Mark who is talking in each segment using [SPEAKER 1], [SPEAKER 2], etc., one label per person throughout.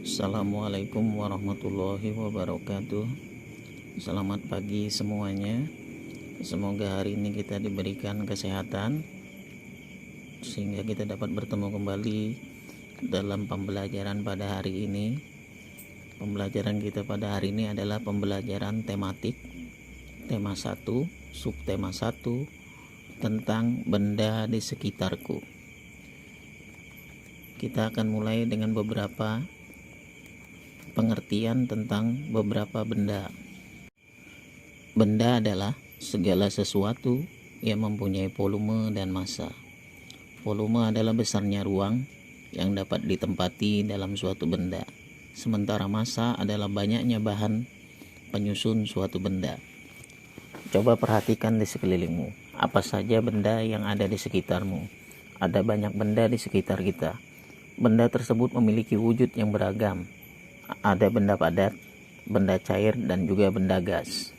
[SPEAKER 1] Assalamualaikum warahmatullahi wabarakatuh. Selamat pagi semuanya. Semoga hari ini kita diberikan kesehatan sehingga kita dapat bertemu kembali dalam pembelajaran pada hari ini. Pembelajaran kita pada hari ini adalah pembelajaran tematik tema 1, subtema 1 tentang benda di sekitarku. Kita akan mulai dengan beberapa pengertian tentang beberapa benda. Benda adalah segala sesuatu yang mempunyai volume dan massa. Volume adalah besarnya ruang yang dapat ditempati dalam suatu benda, sementara massa adalah banyaknya bahan penyusun suatu benda. Coba perhatikan di sekelilingmu, apa saja benda yang ada di sekitarmu. Ada banyak benda di sekitar kita. Benda tersebut memiliki wujud yang beragam. Ada benda padat, benda cair, dan juga benda gas.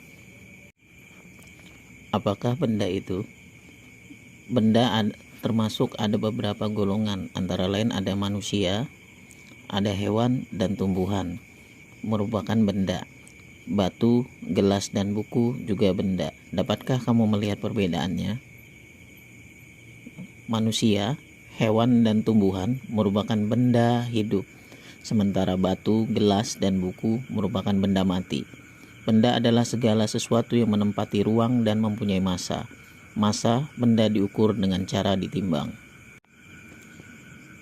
[SPEAKER 1] Apakah benda itu? Termasuk ada beberapa golongan, antara lain ada manusia, ada hewan, dan tumbuhan, merupakan benda. Batu, gelas, dan buku juga benda. Dapatkah kamu melihat perbedaannya? Manusia, hewan, dan tumbuhan merupakan benda hidup. Sementara batu, gelas, dan buku merupakan benda mati. Benda adalah segala sesuatu yang menempati ruang dan mempunyai massa. Massa benda diukur dengan cara ditimbang.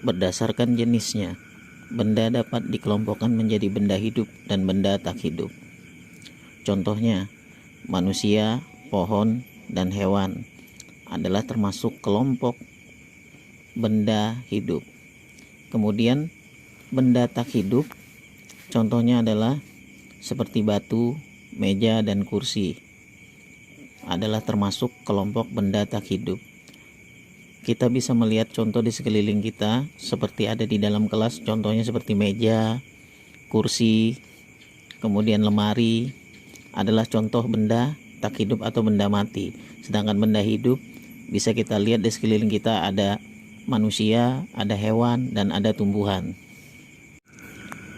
[SPEAKER 1] Berdasarkan jenisnya, benda dapat dikelompokkan menjadi benda hidup dan benda tak hidup. Contohnya, manusia, pohon, dan hewan adalah termasuk kelompok benda hidup. Kemudian benda tak hidup, contohnya adalah seperti batu, meja, dan kursi, adalah termasuk kelompok benda tak hidup. Kita bisa melihat contoh di sekeliling kita seperti ada di dalam kelas, contohnya seperti meja, kursi, kemudian lemari, adalah contoh benda tak hidup atau benda mati. Sedangkan benda hidup bisa kita lihat di sekeliling kita, ada manusia, ada hewan, dan ada tumbuhan.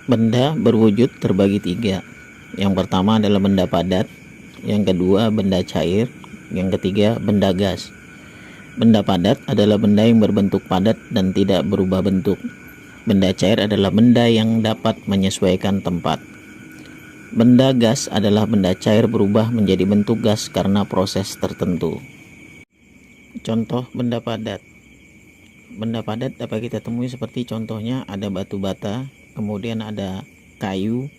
[SPEAKER 1] Benda berwujud terbagi 3. Yang pertama adalah benda padat, yang kedua benda cair, yang ketiga benda gas. Benda padat adalah benda yang berbentuk padat dan tidak berubah bentuk. Benda cair adalah benda yang dapat menyesuaikan tempat. Benda gas adalah benda cair berubah menjadi bentuk gas karena proses tertentu. Contoh benda padat. Benda padat dapat kita temui seperti contohnya ada batu bata, kemudian ada kayu,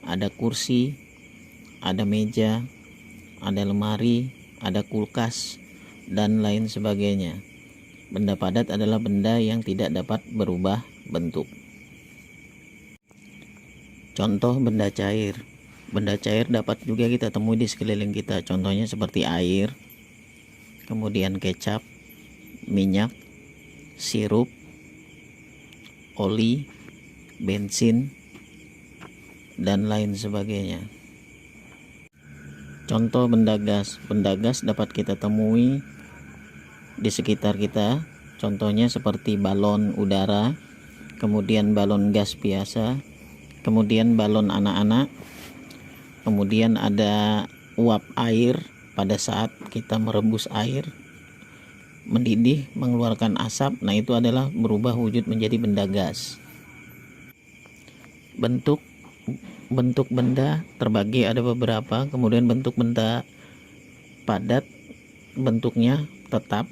[SPEAKER 1] ada kursi, ada meja, ada lemari, ada kulkas, dan lain sebagainya. Benda padat adalah benda yang tidak dapat berubah bentuk. Contoh benda cair. Benda cair dapat juga kita temui di sekeliling kita, contohnya seperti air, kemudian kecap, minyak, sirup, oli, bensin, dan lain sebagainya. Contoh benda gas. Benda gas dapat kita temui di sekitar kita, contohnya seperti balon udara, kemudian balon gas biasa, kemudian balon anak-anak, kemudian ada uap air pada saat kita merebus air mendidih mengeluarkan asap. Nah, itu adalah berubah wujud menjadi benda gas. Bentuk benda terbagi ada beberapa. Kemudian bentuk benda padat bentuknya tetap,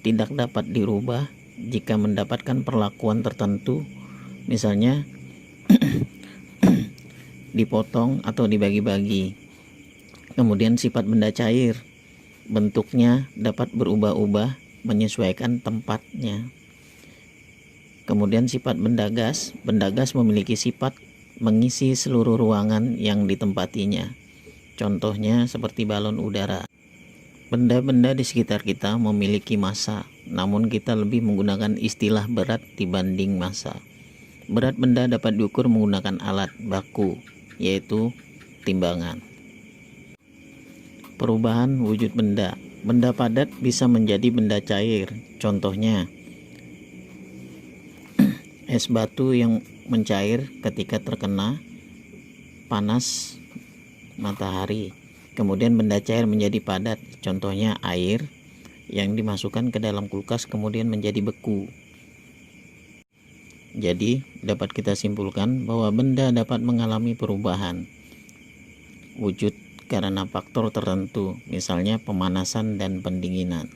[SPEAKER 1] tidak dapat dirubah jika mendapatkan perlakuan tertentu, misalnya dipotong atau dibagi-bagi. Kemudian sifat benda cair, bentuknya dapat berubah-ubah menyesuaikan tempatnya. Kemudian sifat benda gas. Benda gas memiliki sifat mengisi seluruh ruangan yang ditempatinya. Contohnya seperti balon udara. Benda-benda di sekitar kita memiliki massa, namun kita lebih menggunakan istilah berat dibanding massa. Berat benda dapat diukur menggunakan alat baku, yaitu timbangan. Perubahan wujud benda. Benda padat bisa menjadi benda cair. Contohnya, es batu yang mencair ketika terkena panas matahari. Kemudian benda cair menjadi padat. Contohnya air yang dimasukkan ke dalam kulkas kemudian menjadi beku. Jadi dapat kita simpulkan bahwa benda dapat mengalami perubahan wujud karena faktor tertentu, misalnya pemanasan dan pendinginan.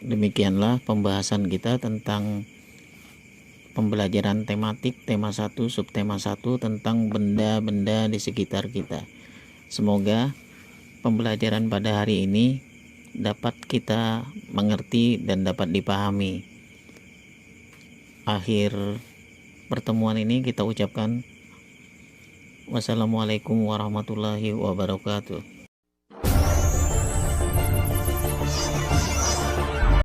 [SPEAKER 1] Demikianlah pembahasan kita tentang pembelajaran tematik tema 1 subtema 1 tentang benda-benda di sekitar kita. Semoga pembelajaran pada hari ini dapat kita mengerti dan dapat dipahami. Akhir pertemuan ini kita ucapkan wassalamualaikum warahmatullahi wabarakatuh.